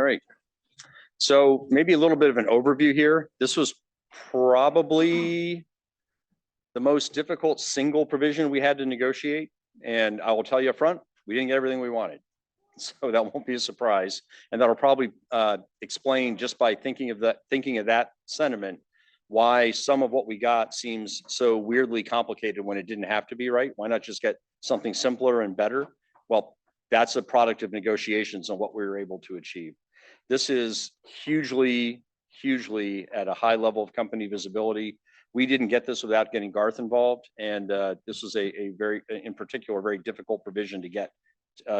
All right. So maybe a little bit of an overview here. This was probably the most difficult single provision we had to negotiate. And I will tell you up front, we didn't get everything we wanted. So that won't be a surprise. And that'll probably explain, just by thinking of that sentiment, why some of what we got seems so weirdly complicated when it didn't have to be, right? Why not just get something simpler and better? Well, that's a product of negotiations on what we were able to achieve. This is hugely at a high level of company visibility. We didn't get this without getting Garth involved. And this was a very, in particular, very difficult provision to get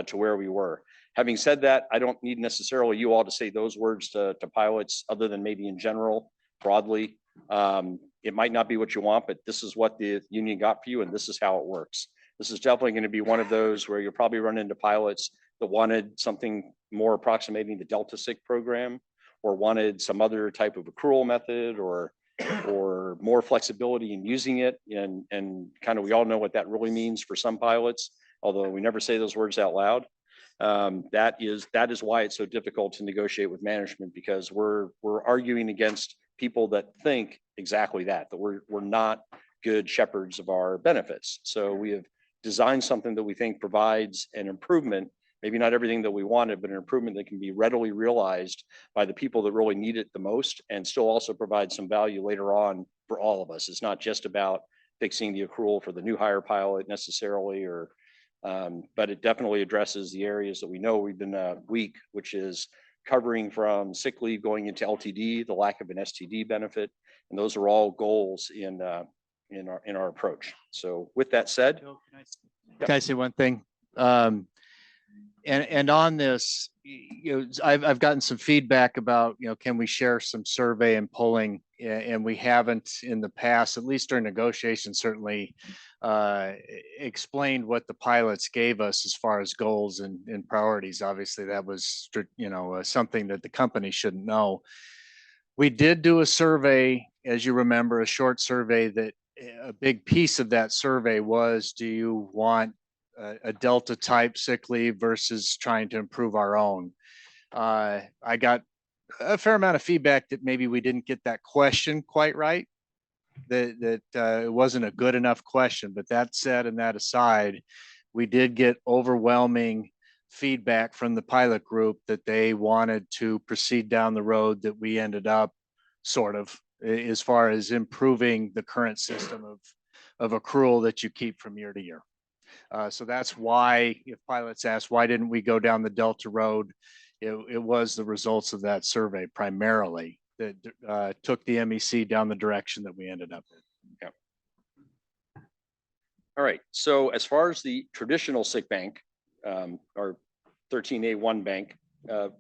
to where we were. Having said that, I don't need necessarily you all to say those words to pilots, other than maybe in general, broadly. It might not be what you want, but this is what the union got for you, and this is how it works. This is definitely going to be one of those where you'll probably run into pilots that wanted something more approximating the Delta SIC program, or wanted some other type of accrual method, or more flexibility in using it. And kind of, we all know what that really means for some pilots, although we never say those words out loud. That is why it's so difficult to negotiate with management, because we're arguing against people that think exactly that we're not good shepherds of our benefits. So we have designed something that we think provides an improvement, maybe not everything that we wanted, but an improvement that can be readily realized by the people that really need it the most, and still also provide some value later on for all of us. It's not just about fixing the accrual for the new hire pilot necessarily, but it definitely addresses the areas that we know we've been weak, which is covering from sick leave going into LTD, the lack of an STD benefit, and those are all goals in our approach. So with that said, can I say one thing? And on this, I've gotten some feedback about, can we share some survey and polling, and we haven't in the past, at least during negotiations, certainly explained what the pilots gave us as far as goals and priorities. Obviously, that was, something that the company shouldn't know. We did do a survey, as you remember, a short survey that a big piece of that survey was, do you want a Delta type sick leave versus trying to improve our own? I got a fair amount of feedback that maybe we didn't get that question quite right, that it wasn't a good enough question. But that said, and that aside, we did get overwhelming feedback from the pilot group that they wanted to proceed down the road that we ended up sort of, as far as improving the current system of accrual that you keep from year to year. So that's why, if pilots ask, why didn't we go down the Delta road? It was the results of that survey primarily that took the MEC down the direction that we ended up in. Yeah. All right. So as far as the traditional sick bank, or 13A1 bank,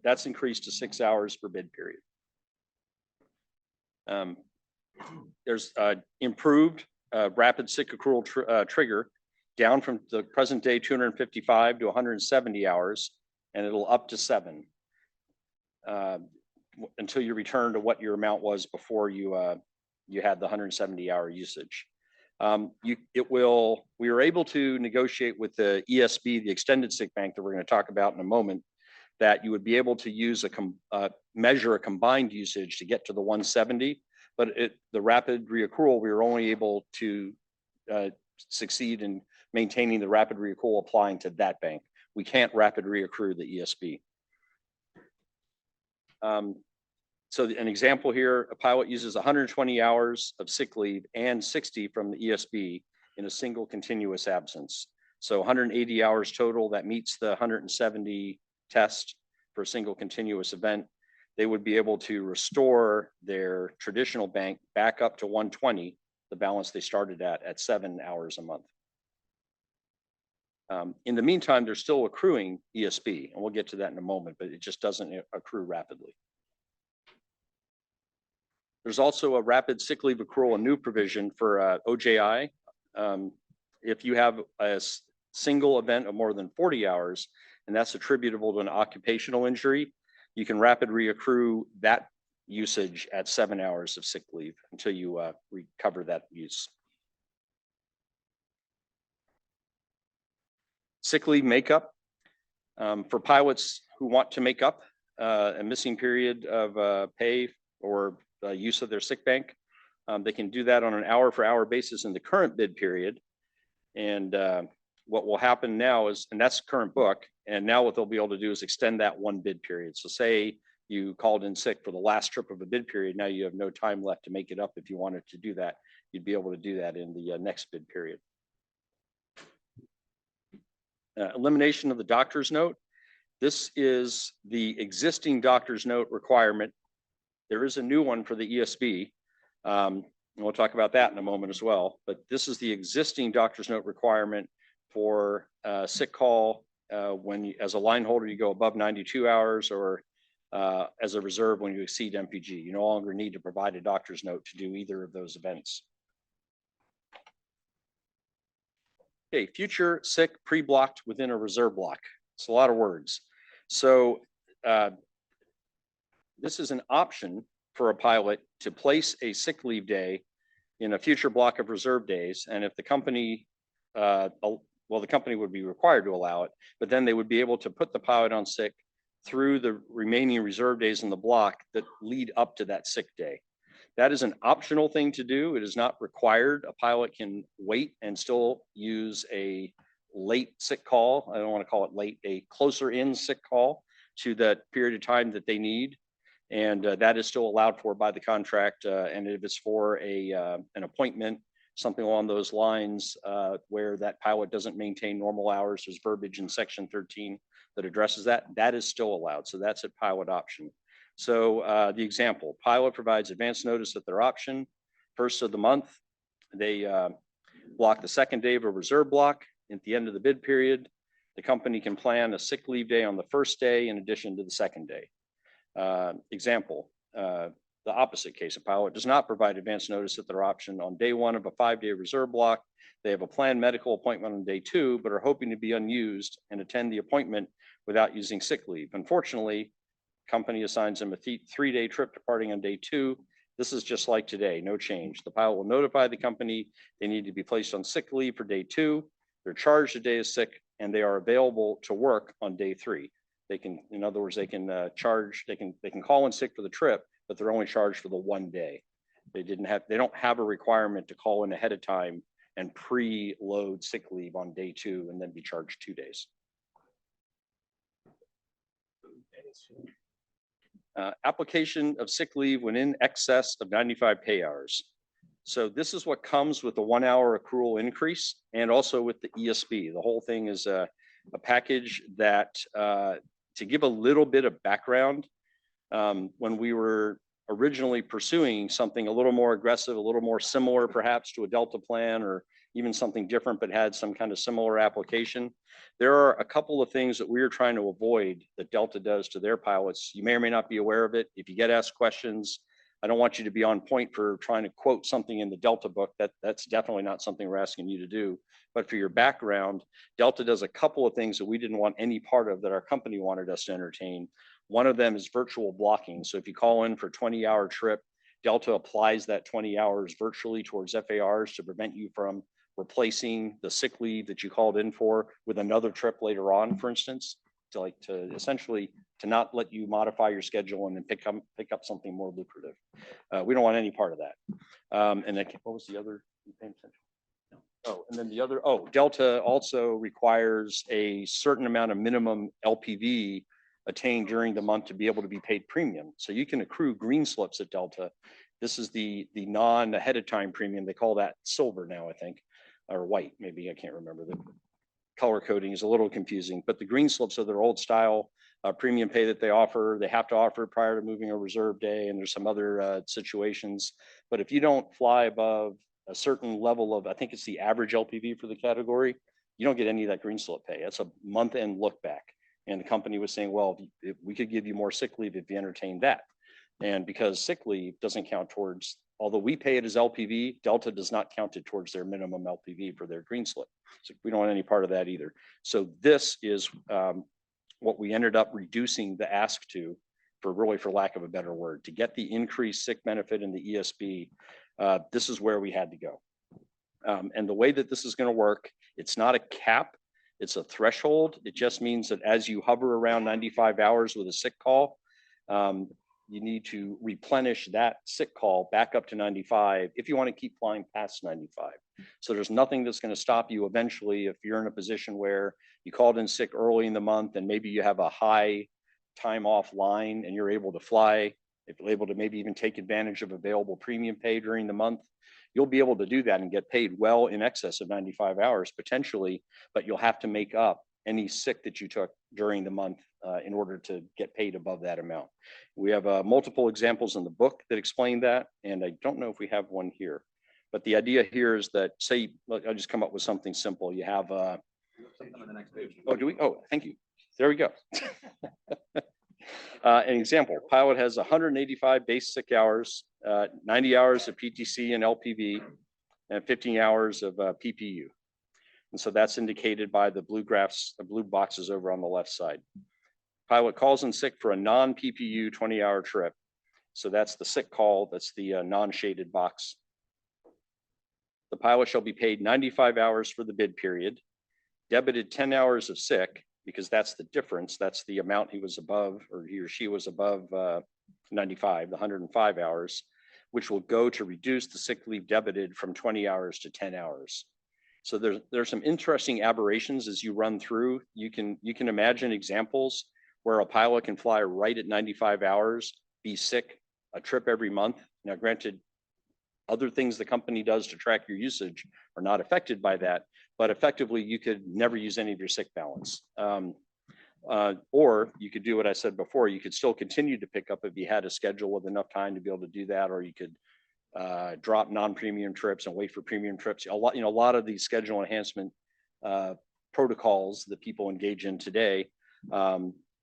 that's increased to 6 hours per bid period. There's improved rapid sick accrual trigger, down from the present day 255 to 170 hours, and it'll up to 7 until you return to what your amount was before you had the 170-hour usage. We were able to negotiate with the ESB, the extended sick bank that we're going to talk about in a moment, that you would be able to use measure a combined usage to get to the 170, but the rapid reaccrual, we were only able to succeed in maintaining the rapid reaccrual applying to that bank. We can't rapid reaccrue the ESB. So an example here, a pilot uses 120 hours of sick leave and 60 from the ESB in a single continuous absence. So 180 hours total, that meets the 170 test for a single continuous event. They would be able to restore their traditional bank back up to 120, the balance they started at 7 hours a month. In the meantime, they're still accruing ESB, and we'll get to that in a moment, but it just doesn't accrue rapidly. There's also a rapid sick leave accrual, a new provision for OJI. If you have a single event of more than 40 hours, and that's attributable to an occupational injury, you can rapid reaccrue that usage at 7 hours of sick leave until you recover that use. Sick leave makeup. For pilots who want to make up a missing period of pay or use of their sick bank. They can do that on an hour for hour basis in the current bid period. And what will happen now is, and that's current book, and now what they'll be able to do is extend that one bid period. So say you called in sick for the last trip of a bid period, now you have no time left to make it up. If you wanted to do that, you'd be able to do that in the next bid period. Elimination of the doctor's note. This is the existing doctor's note requirement. There is a new one for the ESB. And we'll talk about that in a moment as well. But this is the existing doctor's note requirement for sick call when you, as a line holder, you go above 92 hours, or as a reserve when you exceed MPG. You no longer need to provide a doctor's note to do either of those events. Okay, future sick pre-blocked within a reserve block. It's a lot of words. So this is an option for a pilot to place a sick leave day in a future block of reserve days. And if the company, well, the company would be required to allow it, but then they would be able to put the pilot on sick through the remaining reserve days in the block that lead up to that sick day. That is an optional thing to do. It is not required. A pilot can wait and still use a late sick call. I don't want to call it late, a closer in sick call to that period of time that they need. And that is still allowed for by the contract. And if it's for an appointment, something along those lines, where that pilot doesn't maintain normal hours, there's verbiage in section 13 that addresses that, that is still allowed. So that's a pilot option. So the example, pilot provides advance notice at their option, first of the month. They block the second day of a reserve block. At the end of the bid period, the company can plan a sick leave day on the first day in addition to the second day. Example, the opposite case, a pilot does not provide advance notice at their option on day one of a 5-day reserve block. They have a planned medical appointment on day 2, but are hoping to be unused and attend the appointment without using sick leave. Unfortunately, company assigns them a 3-day trip departing on day 2. This is just like today, no change. The pilot will notify the company they need to be placed on sick leave for day 2. They're charged a day of sick, and they are available to work on day 3. They can, in other words, they can charge, they can call in sick for the trip, but they're only charged for the 1 day. They don't have a requirement to call in ahead of time and pre-load sick leave on day 2 and then be charged 2 days. Application of sick leave when in excess of 95 pay hours. So this is what comes with the 1 hour accrual increase and also with the ESB. The whole thing is a package that, to give a little bit of background, when we were originally pursuing something a little more aggressive, a little more similar perhaps to a Delta plan, or even something different but had some kind of similar application, there are a couple of things that we are trying to avoid that Delta does to their pilots. You may or may not be aware of it. If you get asked questions, I don't want you to be on point for trying to quote something in the Delta book. That's definitely not something we're asking you to do. But for your background, Delta does a couple of things that we didn't want any part of that our company wanted us to entertain. One of them is virtual blocking. So if you call in for a 20-hour trip, Delta applies that 20 hours virtually towards FARs to prevent you from replacing the sick leave that you called in for with another trip later on, for instance, to essentially to not let you modify your schedule and then pick up something more lucrative. We don't want any part of that. And then, what was the other? Oh, and then the other, Delta also requires a certain amount of minimum LPV attained during the month to be able to be paid premium. So you can accrue green slips at Delta. This is the non ahead of time premium. They call that silver now, I think, or white, maybe, I can't remember. The color coding is a little confusing, but the green slips are their old style premium pay that they offer. They have to offer it prior to moving a reserve day, and there's some other situations. But if you don't fly above a certain level of, I think it's the average LPV for the category, you don't get any of that green slip pay. That's a month end look back. And the company was saying, well, if we could give you more sick leave if you entertain that. And because sick leave doesn't count towards, although we pay it as LPV, Delta does not count it towards their minimum LPV for their green slip. So we don't want any part of that either. So this is what we ended up reducing the ask to, for lack of a better word, to get the increased sick benefit in the ESB. This is where we had to go. And the way that this is going to work, it's not a cap, it's a threshold. It just means that as you hover around 95 hours with a sick call, you need to replenish that sick call back up to 95 if you want to keep flying past 95. So there's nothing that's going to stop you eventually if you're in a position where you called in sick early in the month and maybe you have a high time off line and you're able to fly, if you're able to maybe even take advantage of available premium pay during the month, you'll be able to do that and get paid well in excess of 95 hours potentially, but you'll have to make up any sick that you took during the month in order to get paid above that amount. We have multiple examples in the book that explain that, and I don't know if we have one here. But the idea here is that, say, look, I'll just come up with something simple. You have Something on the next page. oh, do we? Oh, thank you. There we go. An example, pilot has 185 base sick hours, 90 hours of PTC and LPV, and 15 hours of PPU. And so that's indicated by the blue graphs, the blue boxes over on the left side. Pilot calls in sick for a non-PPU 20-hour trip. So that's the sick call, that's the non-shaded box. The pilot shall be paid 95 hours for the bid period, debited 10 hours of sick, because that's the difference. That's the amount he was above, or he or she was above 95, the 105 hours, which will go to reduce the sick leave debited from 20 hours to 10 hours. So there's some interesting aberrations as you run through. You can imagine examples where a pilot can fly right at 95 hours, be sick a trip every month. Now, granted, other things the company does to track your usage are not affected by that, but effectively you could never use any of your sick balance. Or you could do what I said before, you could still continue to pick up if you had a schedule with enough time to be able to do that, or you could drop non-premium trips and wait for premium trips. A lot of these schedule enhancement protocols that people engage in today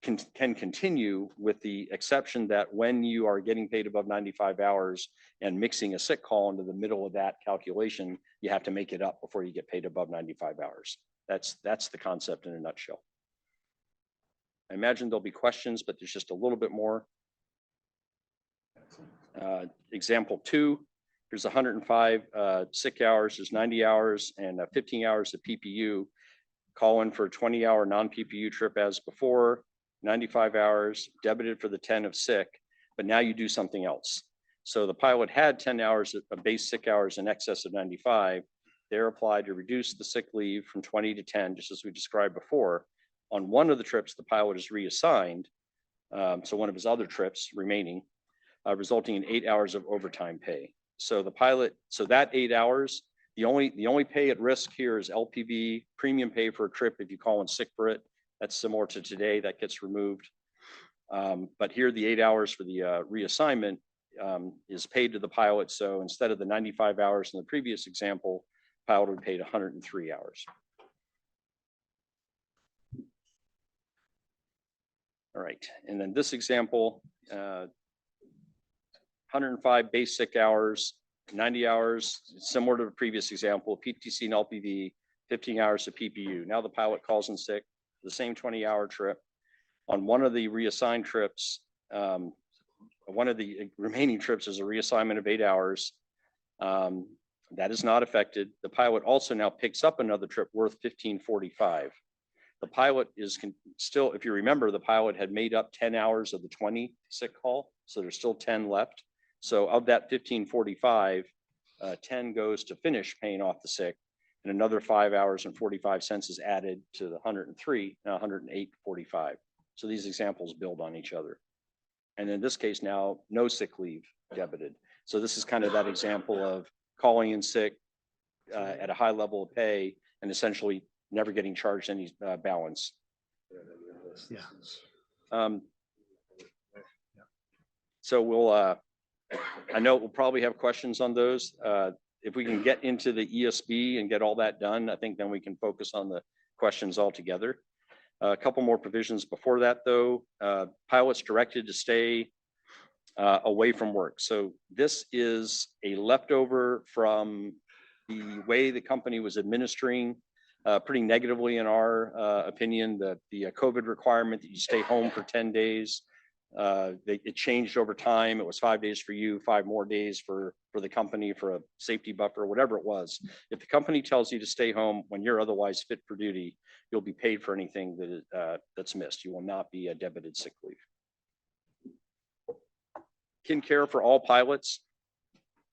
can continue, with the exception that when you are getting paid above 95 hours and mixing a sick call into the middle of that calculation, you have to make it up before you get paid above 95 hours. That's the concept in a nutshell. I imagine there'll be questions, but there's just a little bit more. Example 2, here's 105 sick hours, there's 90 hours and 15 hours of PPU. Call in for a 20-hour non-PPU trip as before, 95 hours, debited for the 10 of sick, but now you do something else. So the pilot had 10 hours of base sick hours in excess of 95. They're applied to reduce the sick leave from 20 to 10, just as we described before. On one of the trips, the pilot is reassigned, so one of his other trips remaining, resulting in 8 hours of overtime pay. So the pilot, so that 8 hours, the only pay at risk here is LPV, premium pay for a trip if you call in sick for it. That's similar to today, that gets removed. But here the 8 hours for the reassignment is paid to the pilot. So instead of the 95 hours in the previous example, pilot would be paid 103 hours. All right, and then this example, 105 base sick hours, 90 hours, similar to the previous example, PTC and LPV, 15 hours of PPU. Now the pilot calls in sick, the same 20-hour trip. On one of the reassigned trips, one of the remaining trips is a reassignment of 8 hours. That is not affected. The pilot also now picks up another trip worth $15.45. The pilot is still, if you remember, the pilot had made up 10 hours of the 20 sick call, so there's still 10 left. So of that $15.45, 10 goes to finish paying off the sick, and another 5 hours and 45 cents is added to the 103, now 108.45. So these examples build on each other. And in this case now, no sick leave debited. So this is kind of that example of calling in sick at a high level of pay and essentially never getting charged any balance. Yeah. So we'll, I know we'll probably have questions on those. If we can get into the ESB and get all that done, I think then we can focus on the questions altogether. A couple more provisions before that though. Pilots directed to stay away from work. So this is a leftover from the way the company was administering pretty negatively, in our opinion, the COVID requirement that you stay home for 10 days. It changed over time. It was 5 days for you, 5 more days for the company for a safety buffer, whatever it was. If the company tells you to stay home when you're otherwise fit for duty, you'll be paid for anything that that's missed. You will not be debited sick leave. Kin care for all pilots.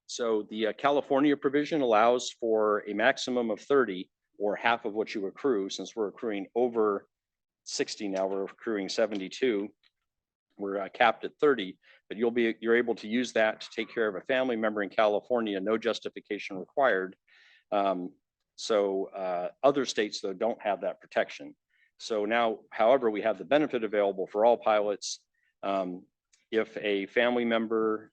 So the California provision allows for a maximum of 30 or half of what you accrue. Since we're accruing over 60 now, we're accruing 72. We're capped at 30, but you're able to use that to take care of a family member in California, no justification required. Other states though don't have that protection. So now, however, we have the benefit available for all pilots. If a family member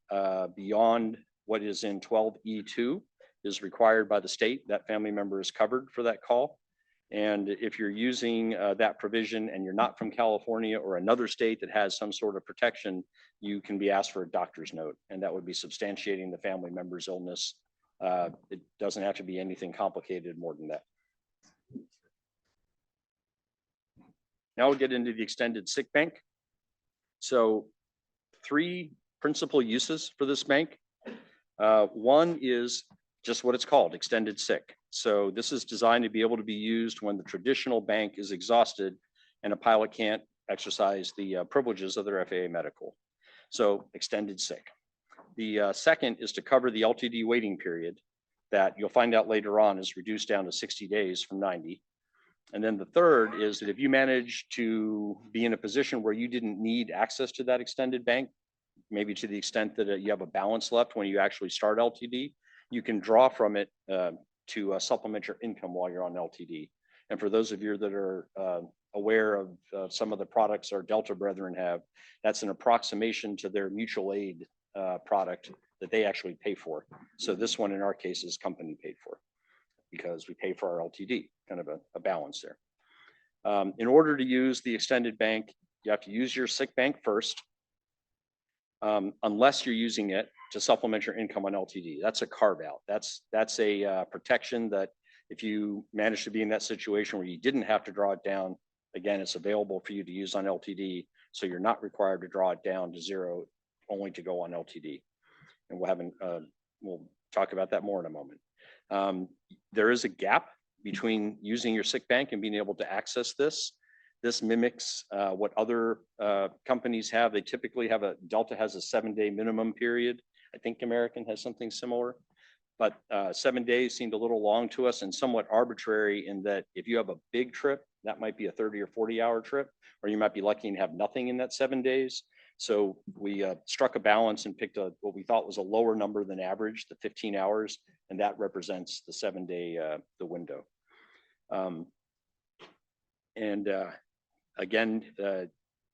beyond what is in 12E2 is required by the state, that family member is covered for that call. And if you're using that provision and you're not from California or another state that has some sort of protection, you can be asked for a doctor's note, and that would be substantiating the family member's illness. It doesn't have to be anything complicated more than that. Now we'll get into the extended sick bank. So 3 principal uses for this bank. One is just what it's called, extended sick. So this is designed to be able to be used when the traditional bank is exhausted and a pilot can't exercise the privileges of their FAA medical. So extended sick. The second is to cover the LTD waiting period that you'll find out later on is reduced down to 60 days from 90. And then the third is that if you manage to be in a position where you didn't need access to that extended bank, maybe to the extent that you have a balance left when you actually start LTD, you can draw from it to supplement your income while you're on LTD. And for those of you that are aware of some of the products our Delta brethren have, that's an approximation to their mutual aid product that they actually pay for. So this one in our case is company paid for because we pay for our LTD, kind of a balance there. In order to use the extended bank, you have to use your sick bank first, unless you're using it to supplement your income on LTD. That's a carve out. That's a protection that if you manage to be in that situation where you didn't have to draw it down, again, it's available for you to use on LTD. So you're not required to draw it down to zero, only to go on LTD. And we'll talk about that more in a moment. There is a gap between using your sick bank and being able to access this. This mimics what other companies have. They typically have Delta has a 7-day minimum period. I think American has something similar, but 7 days seemed a little long to us and somewhat arbitrary in that if you have a big trip, that might be a 30 or 40-hour trip, or you might be lucky and have nothing in that 7 days. So we struck a balance and picked what we thought was a lower number than average, the 15 hours, and that represents the 7-day the window. Again,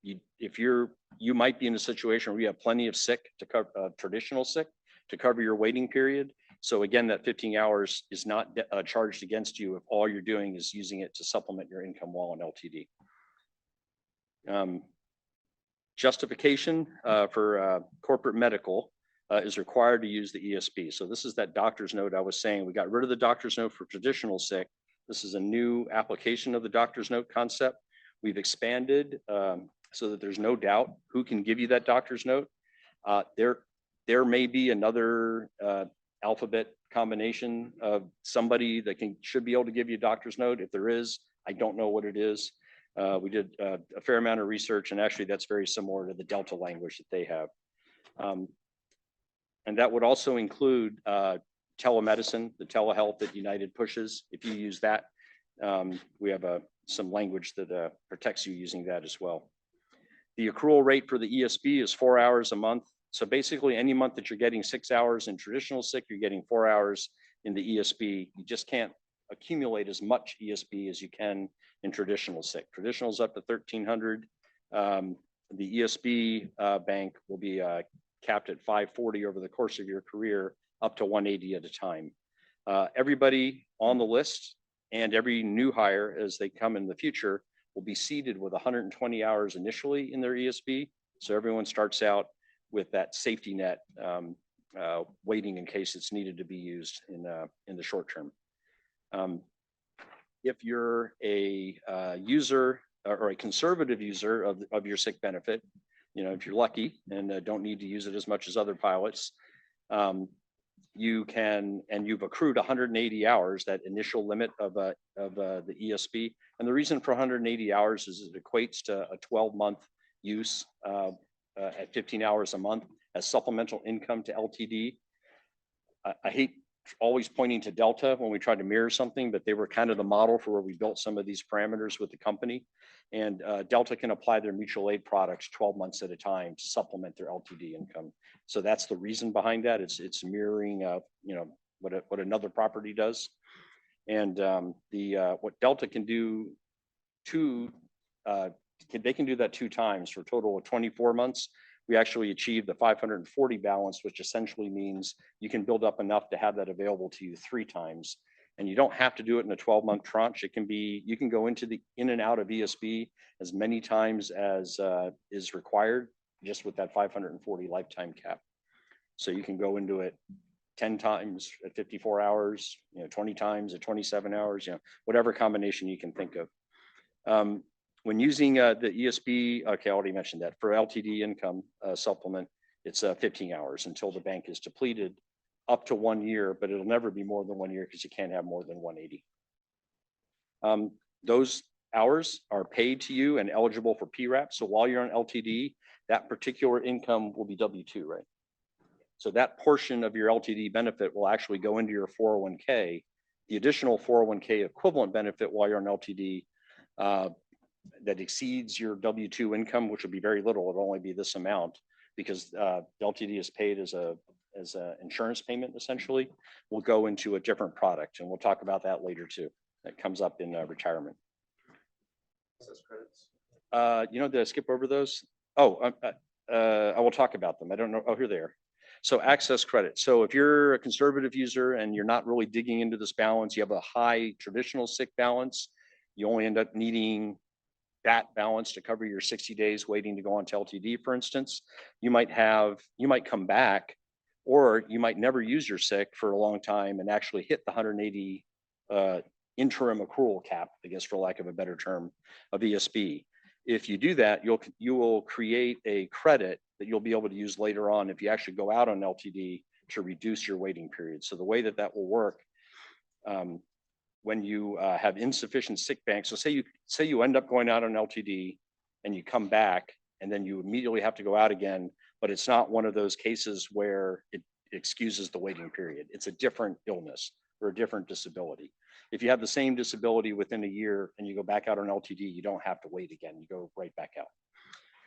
you might be in a situation where you have plenty of sick to cover traditional sick to cover your waiting period. So again, that 15 hours is not charged against you if all you're doing is using it to supplement your income while on LTD. Justification for corporate medical is required to use the ESP. So this is that doctor's note I was saying. We got rid of the doctor's note for traditional sick. This is a new application of the doctor's note concept. We've expanded so that there's no doubt who can give you that doctor's note. There may be another alphabet combination of somebody that should be able to give you a doctor's note. If there is, I don't know what it is. We did a fair amount of research, and actually that's very similar to the Delta language that they have. And that would also include telemedicine, the telehealth that United pushes. If you use that, we have some language that protects you using that as well. The accrual rate for the ESP is 4 hours a month. So basically any month that you're getting 6 hours in traditional sick, you're getting 4 hours in the ESP. You just can't accumulate as much ESP as you can in traditional sick. Traditional is up to 1,300. The ESP bank will be capped at 540 over the course of your career, up to 180 at a time. Everybody on the list and every new hire as they come in the future will be seeded with 120 hours initially in their ESP. So everyone starts out with that safety net waiting in case it's needed to be used in the short term. If you're a user or a conservative user of your sick benefit, if you're lucky and don't need to use it as much as other pilots, you can, and you've accrued 180 hours, that initial limit of the ESP. And the reason for 180 hours is it equates to a 12-month use at 15 hours a month. as supplemental income to LTD. I hate always pointing to Delta when we try to mirror something, but they were kind of the model for where we built some of these parameters with the company. And Delta can apply their mutual aid products 12 months at a time to supplement their LTD income. So that's the reason behind that. It's mirroring, you know, what another property does. And what Delta can do they can do that 2 times for a total of 24 months. We actually achieved the 540 balance, which essentially means you can build up enough to have that available to you 3 times. And you don't have to do it in a 12-month tranche. It can be, you can go in and out of ESB as many times as is required, just with that 540 lifetime cap. So you can go into it 10 times at 54 hours, you know, 20 times at 27 hours, you know, whatever combination you can think of. When using the ESB, okay, I already mentioned that. For LTD income supplement, it's 15 hours until the bank is depleted, up to 1 year, but it'll never be more than 1 year because you can't have more than 180. Those hours are paid to you and eligible for PRAP. So while you're on LTD, that particular income will be W-2, right? So that portion of your LTD benefit will actually go into your 401k. The additional 401k equivalent benefit while you're on LTD that exceeds your W-2 income, which would be very little, it'll only be this amount, because LTD is paid as a insurance payment, essentially, will go into a different product. And we'll talk about that later too. That comes up in retirement. Access credits. You know, did I skip over those? Oh, I will talk about them. I don't know. Oh, here they are. So access credit. So if you're a conservative user and you're not really digging into this balance, you have a high traditional sick balance, you only end up needing that balance to cover your 60 days waiting to go on to LTD, for instance. You might come back, or you might never use your sick for a long time and actually hit the 180 interim accrual cap, I guess, for lack of a better term, of ESB. If you do that, you will create a credit that you'll be able to use later on if you actually go out on LTD to reduce your waiting period. So the way that will work, when you have insufficient sick bank, so say you end up going out on LTD and you come back and then you immediately have to go out again, but it's not one of those cases where it excuses the waiting period. It's a different illness or a different disability. If you have the same disability within a year and you go back out on LTD, you don't have to wait again. You go right back out.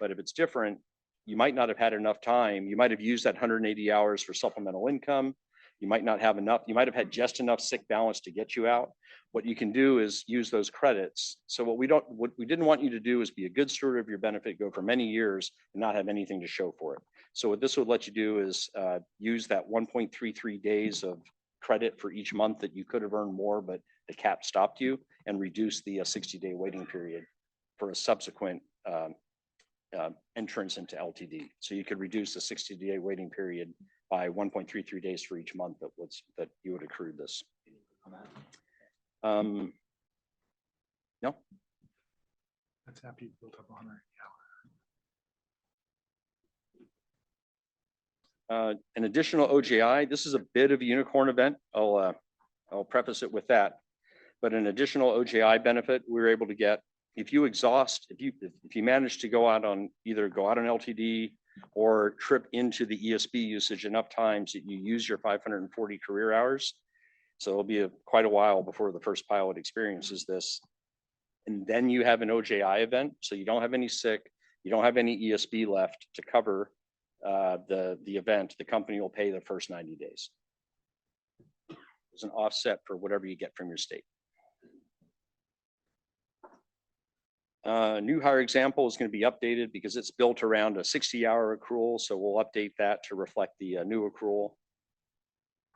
But if it's different, you might not have had enough time. You might have used that 180 hours for supplemental income. You might not have enough. You might have had just enough sick balance to get you out. What you can do is use those credits. So what we didn't want you to do is be a good steward of your benefit, go for many years and not have anything to show for it. So what this would let you do is use that 1.33 days of credit for each month that you could have earned more, but the cap stopped you, and reduce the 60-day waiting period for a subsequent entrance into LTD. So you could reduce the 60-day waiting period by 1.33 days for each month that you would accrue this. No. That's after you built up 100 hours. An additional OJI. This is a bit of a unicorn event. I'll preface it with that. But an additional OJI benefit we were able to get if you manage to go out on LTD or trip into the ESB usage enough times that you use your 540 career hours. So it'll be quite a while before the first pilot experiences this. And then you have an OJI event. So you don't have any sick, you don't have any ESB left to cover the event. The company will pay the first 90 days. There's an offset for whatever you get from your state. New hire example is going to be updated because it's built around a 60-hour accrual. So we'll update that to reflect the new accrual.